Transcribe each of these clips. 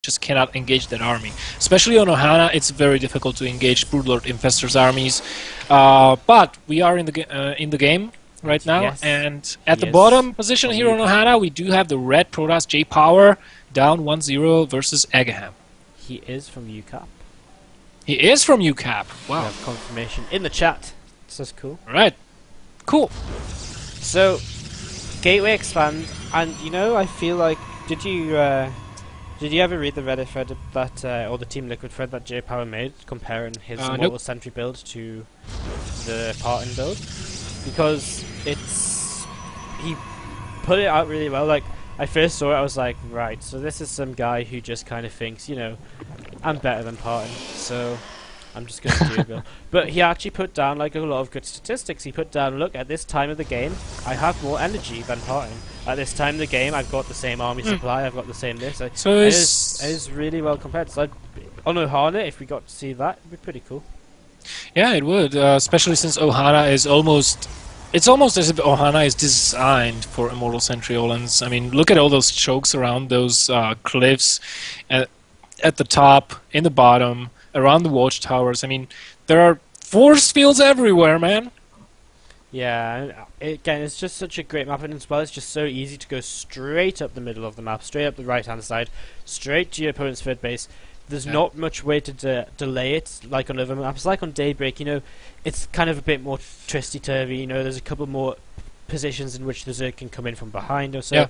just cannot engage that army. Especially on Ohana, it's very difficult to engage Broodlord Infestor's armies. But we are in the game right now, Yes, and at the is. bottom position here on Ohana, we do have the red Protoss JayPower down 1-0 versus aGaham. He is from UCAP. He is from UCAP. We Wow. have confirmation in the chat. So that's cool. Right. Cool. So, Gateway expand, and you know, I feel like, did you ever read the Reddit thread that, or the Team Liquid thread that JayPower made, comparing his Mortal Nope. Sentry build to the Parton build? Because he put it out really well. Like, I first saw it, I was like, right, so this is some guy who just kind of thinks, you know, I'm better than Parton, so I'm just going to do a build. But he actually put down like a lot of good statistics. He put down, look, at this time of the game, I have more energy than Parton. At this time of the game, I've got the same army supply, I've got the same this. So it is really well compared. So on Ohana, if we got to see that, it'd be pretty cool. Yeah, it would, especially since Ohana is almost... It's almost as if Ohana is designed for Immortal Centriolans. I mean, look at all those chokes around those cliffs at the top, in the bottom, around the watchtowers. I mean, there are force fields everywhere, man. Yeah, again, it's just such a great map, and as well, it's just so easy to go straight up the middle of the map, straight up the right-hand side, straight to your opponent's third base. There's not much way to delay it, like on other maps. Like on Daybreak, you know, it's kind of a bit more twisty-turvy, you know, there's a couple more positions in which the Zerg can come in from behind or so. Yeah.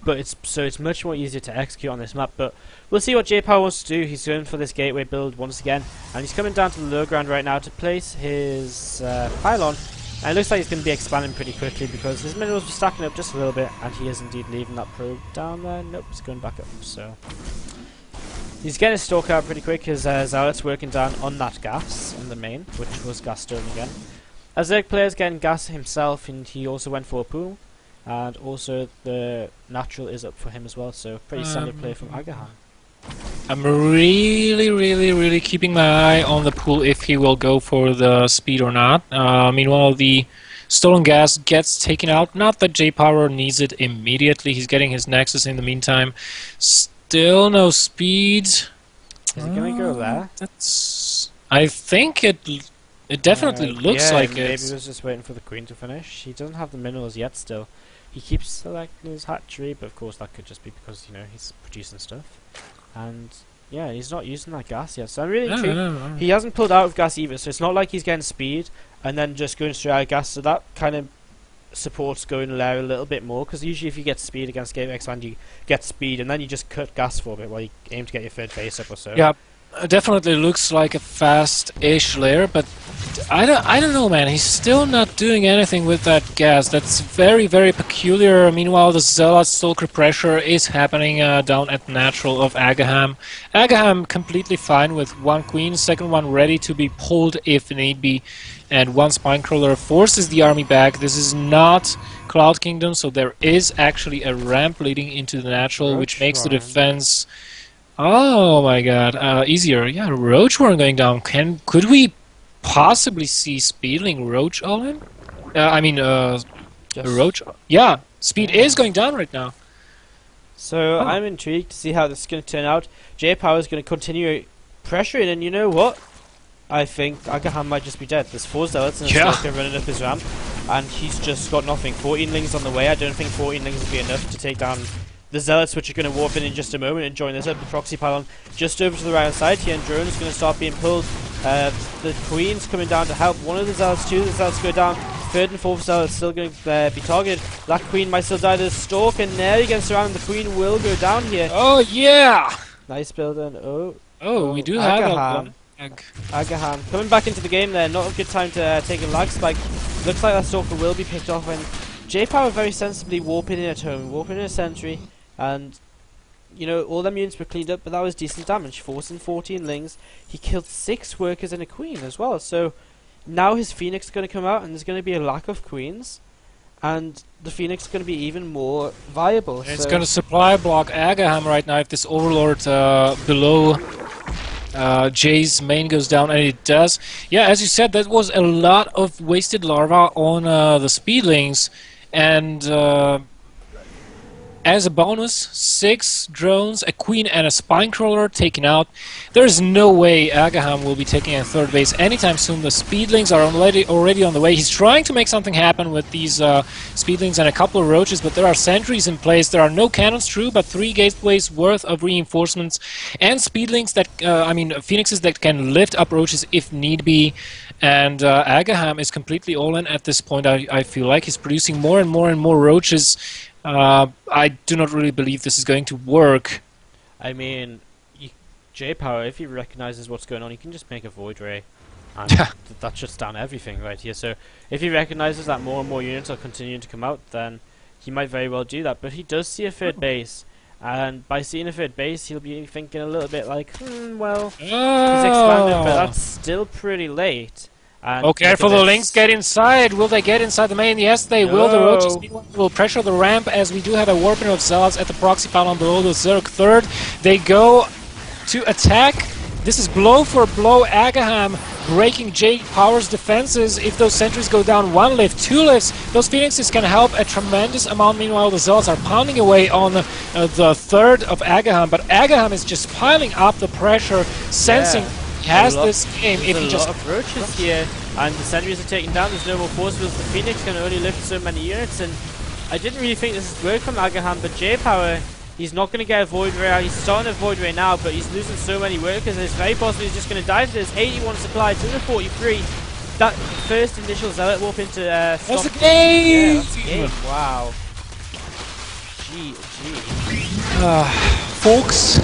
But it's much more easier to execute on this map. But we'll see what JayPower wants to do. He's going for this gateway build once again, and he's coming down to the low ground right now to place his pylon. And it looks like he's going to be expanding pretty quickly because his minerals are stacking up just a little bit, and he is indeed leaving that probe down there. Nope, it's going back up. So he's getting his stalk out pretty quick. His Zealot's working down on that gas in the main, which was gas stone again. As Zerg player's getting gas himself, and he also went for a pool. And also the natural is up for him as well, so pretty standard play from aGaham. I'm really keeping my eye on the pool if he will go for the speed or not. Meanwhile, the stolen gas gets taken out. Not that JayPower needs it immediately. He's getting his Nexus in the meantime. Still no speed. Is he going to go there? That's. I think it definitely looks like it. Maybe he was just waiting for the queen to finish. He doesn't have the minerals yet still. He keeps selecting his hatchery, but of course that could just be because, you know, he's producing stuff. And yeah, he's not using that gas yet, so I'm really intrigued. No. He hasn't pulled out of gas either, so it's not like he's getting speed and then just going straight out of gas, so that kind of supports going there a little bit more, because usually if you get speed against Gateway Expand, you get speed and then you just cut gas for a bit while you aim to get your third base up or so. Yeah, definitely looks like a fast-ish layer, but I don't know, man. He's still not doing anything with that gas. That's very peculiar. Meanwhile, the Zealot Stalker pressure is happening down at natural of aGaham. aGaham completely fine with one queen, second one ready to be pulled if need be, and one Spinecrawler forces the army back. This is not Cloud Kingdom, so there is actually a ramp leading into the natural, which makes the defense... Oh my god, easier. Yeah, Roach Warren going down. Could we possibly see Speedling Roach all in? Roach... Yeah, Speed is going down right now. So I'm intrigued to see how this is going to turn out. JayPower is going to continue pressuring, and you know what? I think aGaham might just be dead. There's 4 Zealots and a Stalker running up his ramp, and he's just got nothing. 14 Lings on the way. I don't think 14 Lings will be enough to take down the Zealots, which are going to warp in just a moment and join this up. The Proxy Pylon just over to the right side here, and Drone's going to start being pulled. The Queen's coming down to help. One of the Zealots, 2 of the Zealots go down. 3rd and 4th Zealot still going to be targeted. That Queen might still die to the Stalk, and there he gets around. The Queen will go down here. Oh yeah! Nice build and we do have aGaham. aGaham coming back into the game there. Not a good time to take a lag spike. Looks like that Stalker will be picked off, and JayPower very sensibly warping in at home, warping in a sentry, and you know, all them units were cleaned up, but that was decent damage. Forcing 14 Lings. He killed 6 workers and a queen as well, so now his Phoenix is going to come out, and there's going to be a lack of queens, and the Phoenix is going to be even more viable. It's going to supply block aGaham right now if this Overlord below Jay's main goes down, and it does. Yeah, as you said, that was a lot of wasted larva on the Speedlings, and as a bonus, 6 drones, a queen and a spine crawler taken out. There's no way aGaham will be taking a third base anytime soon. The speedlings are already on the way. He's trying to make something happen with these speedlings and a couple of roaches, but there are sentries in place. There are no cannons, true, but 3 gateways worth of reinforcements and speedlings that, phoenixes that can lift up roaches if need be. And aGaham is completely all in at this point. I feel like he's producing more and more roaches. I do not really believe this is going to work. I mean, JayPower, if he recognizes what's going on, he can just make a Void Ray. And that shuts down everything right here. So if he recognizes that more and more units are continuing to come out, then he might very well do that. But he does see a third base. And by seeing a third base, he'll be thinking a little bit like, well, he's expanded, but that's still pretty late. And okay, for the Lynx get inside. Will they get inside the main? Yes, they will. The roaches will pressure the ramp, as we do have a warping of Zealots at the proxy pylon below the Zerg third. They go to attack. This is blow for blow. aGaham breaking JayPower's defenses. If those sentries go down 1 lift, 2 lifts, those Phoenixes can help a tremendous amount. Meanwhile, the Zealots are pounding away on the third of aGaham, but aGaham is just piling up the pressure, sensing he has this game. If he just a lot of roaches here, and the sentries are taken down. There's no more force fields. The Phoenix can only lift so many units, and I didn't really think this would work from aGaham, but JayPower, he's not going to get a Void Ray out. He's starting a Void Ray now, but he's losing so many workers, and it's very possible he's just going to die to this. 81 supply to the 43. That first initial Zealot warp into that's the game! Yeah, that's the game. Wow. Gee. Folks,